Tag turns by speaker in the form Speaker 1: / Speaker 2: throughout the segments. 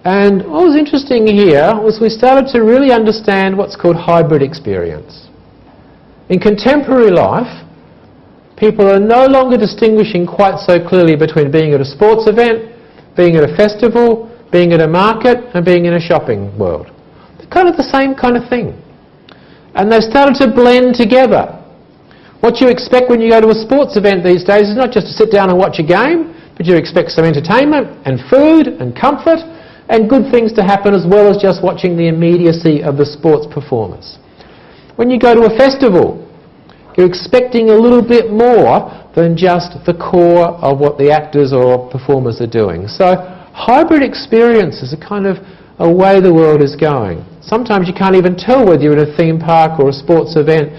Speaker 1: And what was interesting here was we started to really understand what's called hybrid experience. In contemporary life, people are no longer distinguishing quite so clearly between being at a sports event, being at a festival, being at a market, and being in a shopping world. They're kind of the same kind of thing. And they've started to blend together. What you expect when you go to a sports event these days is not just to sit down and watch a game, but you expect some entertainment and food and comfort and good things to happen, as well as just watching the immediacy of the sports performers. When you go to a festival, you're expecting a little bit more than just the core of what the actors or performers are doing. So hybrid experience is a kind of a way the world is going. Sometimes you can't even tell whether you're in a theme park or a sports event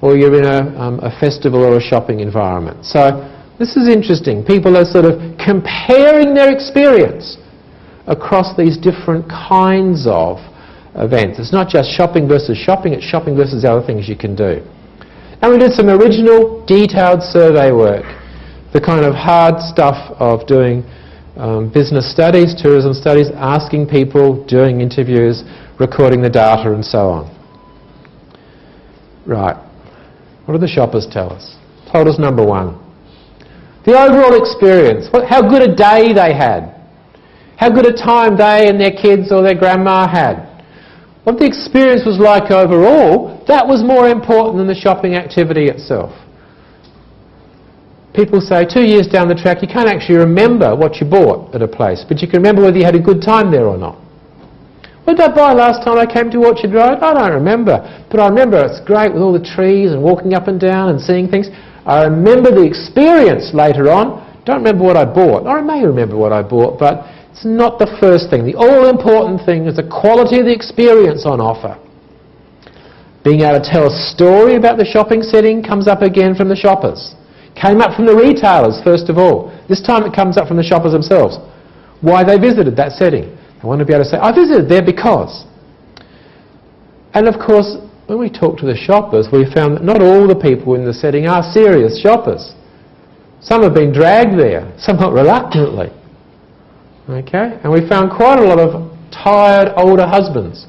Speaker 1: or you're in a festival or a shopping environment. So this is interesting. People are sort of comparing their experience across these different kinds of events. It's not just shopping versus shopping, it's shopping versus other things you can do. And we did some original, detailed survey work, the kind of hard stuff of doing business studies, tourism studies, asking people, doing interviews, recording the data and so on. Right. What do the shoppers tell us? Told us number one. The overall experience, how good a day they had, how good a time they and their kids or their grandma had. What the experience was like overall, that was more important than the shopping activity itself. People say 2 years down the track you can't actually remember what you bought at a place, but you can remember whether you had a good time there or not. What did I buy last time I came to Orchard Road? I don't remember, but I remember it's great with all the trees and walking up and down and seeing things. I remember the experience later on. Don't remember what I bought. Or I may remember what I bought, but it's not the first thing. The all-important thing is the quality of the experience on offer. Being able to tell a story about the shopping setting comes up again from the shoppers. Came up from the retailers, first of all. This time it comes up from the shoppers themselves. Why they visited that setting. They want to be able to say, I visited there because. And of course, when we talk to the shoppers, we found that not all the people in the setting are serious shoppers. Some have been dragged there, somewhat reluctantly. Okay? And we found quite a lot of tired older husbands.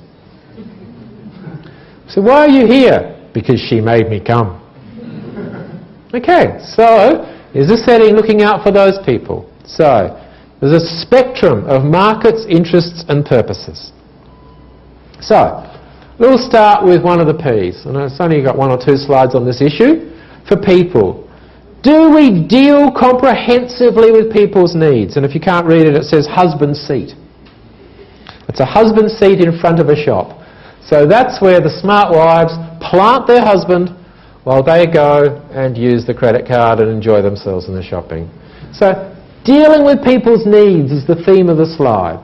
Speaker 1: So why are you here? Because she made me come. Okay, so is this setting looking out for those people? So there's a spectrum of markets, interests and purposes. So we'll start with one of the P's. And I've only got 1 or 2 slides on this issue. For people, do we deal comprehensively with people's needs? And if you can't read it, it says husband seat. It's a husband seat in front of a shop. So that's where the smart wives plant their husband while they go and use the credit card and enjoy themselves in the shopping. So dealing with people's needs is the theme of the slide.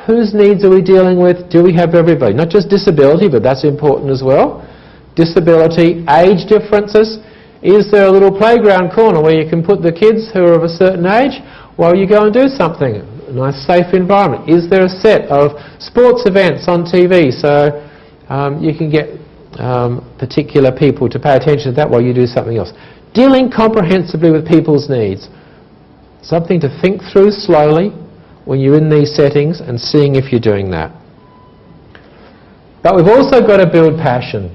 Speaker 1: Whose needs are we dealing with? Do we have everybody? Not just disability, but that's important as well. Disability, age differences. Is there a little playground corner where you can put the kids who are of a certain age while you go and do something? A nice safe environment. Is there a set of sports events on TV so you can get particular people to pay attention to that while you do something else? Dealing comprehensively with people's needs. Something to think through slowly when you're in these settings and seeing if you're doing that. But we've also got to build passion.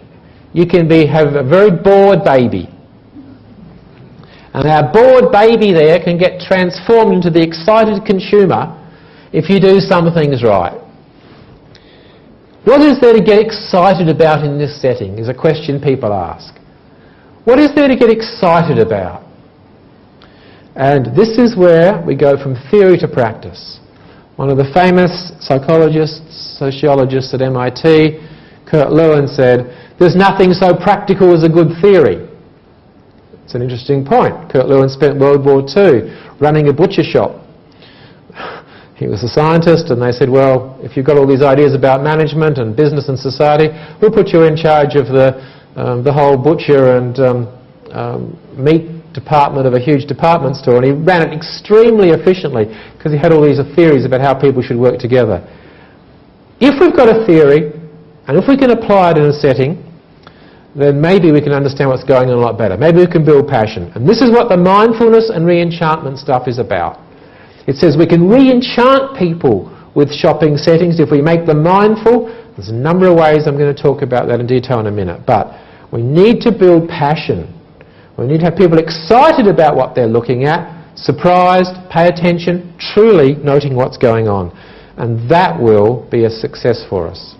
Speaker 1: You can have a very bored baby. And our bored baby there can get transformed into the excited consumer if you do some things right. What is there to get excited about in this setting is a question people ask. What is there to get excited about? And this is where we go from theory to practice. One of the famous psychologists, sociologists at MIT, Kurt Lewin, said, there's nothing so practical as a good theory. It's an interesting point. Kurt Lewin spent World War II running a butcher shop. He was a scientist, and they said, well, if you've got all these ideas about management and business and society, we'll put you in charge of the whole butcher and meat department of a huge department store. And he ran it extremely efficiently because he had all these theories about how people should work together. If we've got a theory, and if we can apply it in a setting, then maybe we can understand what's going on a lot better. Maybe we can build passion. And this is what the mindfulness and re-enchantment stuff is about. It says we can re-enchant people with shopping settings, if we make them mindful, there's a number of ways. I'm going to talk about that in detail in a minute. But we need to build passion. We need to have people excited about what they're looking at, surprised, pay attention, truly noting what's going on. And that will be a success for us.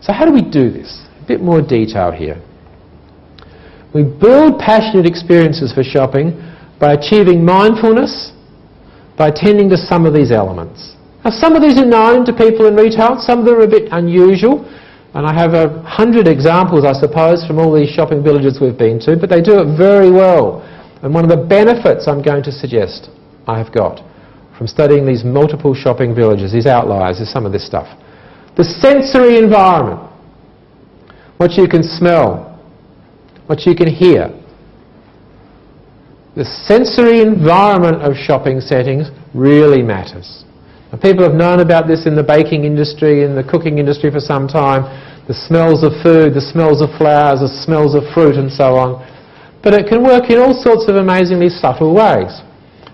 Speaker 1: So how do we do this? A bit more detail here. We build passionate experiences for shopping by achieving mindfulness, by attending to some of these elements. Now, some of these are known to people in retail, some of them are a bit unusual, and I have 100 examples, I suppose, from all these shopping villages we've been to, but they do it very well. And one of the benefits I'm going to suggest I have got from studying these multiple shopping villages, these outliers, is some of this stuff. The sensory environment, what you can smell, what you can hear. The sensory environment of shopping settings really matters. And people have known about this in the baking industry, in the cooking industry for some time. The smells of food, the smells of flowers, the smells of fruit and so on. But it can work in all sorts of amazingly subtle ways.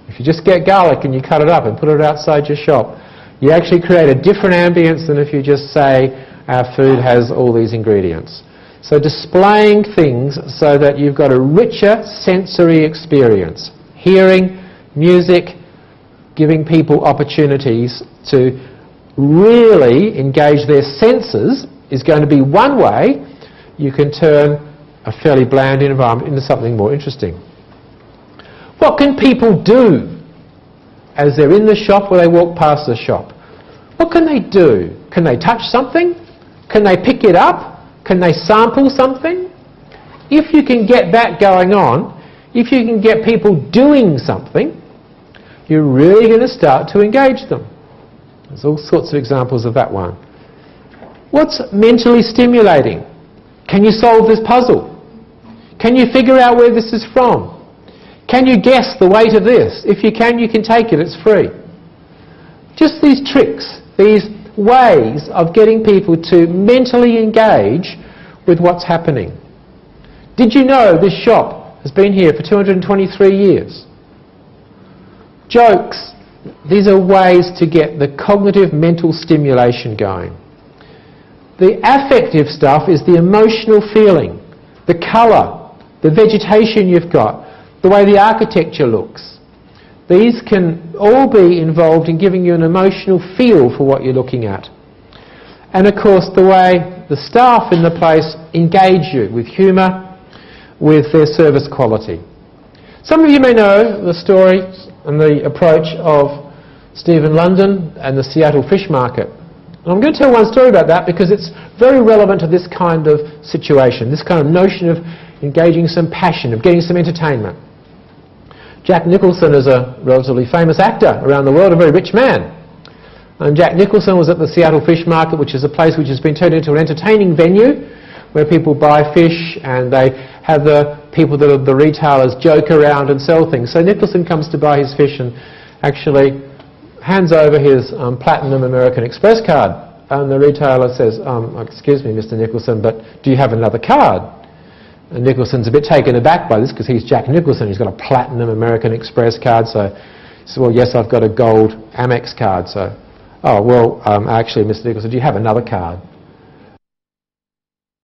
Speaker 1: If you just get garlic and you cut it up and put it outside your shop, you actually create a different ambience than if you just say our food has all these ingredients. So displaying things so that you've got a richer sensory experience. Hearing, music, giving people opportunities to really engage their senses is going to be one way you can turn a fairly bland environment into something more interesting. What can people do as they're in the shop or they walk past the shop? What can they do? Can they touch something? Can they pick it up? Can they sample something? If you can get that going on, if you can get people doing something, you're really going to start to engage them. There's all sorts of examples of that one. What's mentally stimulating? Can you solve this puzzle? Can you figure out where this is from? Can you guess the weight of this? If you can take it, it's free. Just these tricks, these ways of getting people to mentally engage with what's happening. Did you know this shop has been here for 223 years? Jokes. These are ways to get the cognitive mental stimulation going. The affective stuff is the emotional feeling, the colour, the vegetation you've got, the way the architecture looks. These can all be involved in giving you an emotional feel for what you're looking at. And of course the way the staff in the place engage you with humour, with their service quality. Some of you may know the story and the approach of Stephen London and the Seattle fish market. And I'm going to tell one story about that because it's very relevant to this kind of situation, this kind of notion of engaging some passion, of getting some entertainment. Jack Nicholson is a relatively famous actor around the world, a very rich man. And Jack Nicholson was at the Seattle Fish Market, which is a place which has been turned into an entertaining venue where people buy fish and they have the people that are the retailers joke around and sell things. So Nicholson comes to buy his fish and actually hands over his Platinum American Express card. And the retailer says, excuse me, Mr. Nicholson, but do you have another card? And Nicholson's a bit taken aback by this because he's Jack Nicholson. He's got a Platinum American Express card. So he says, well, yes, I've got a gold Amex card. So, oh, well, actually, Mr. Nicholson, do you have another card?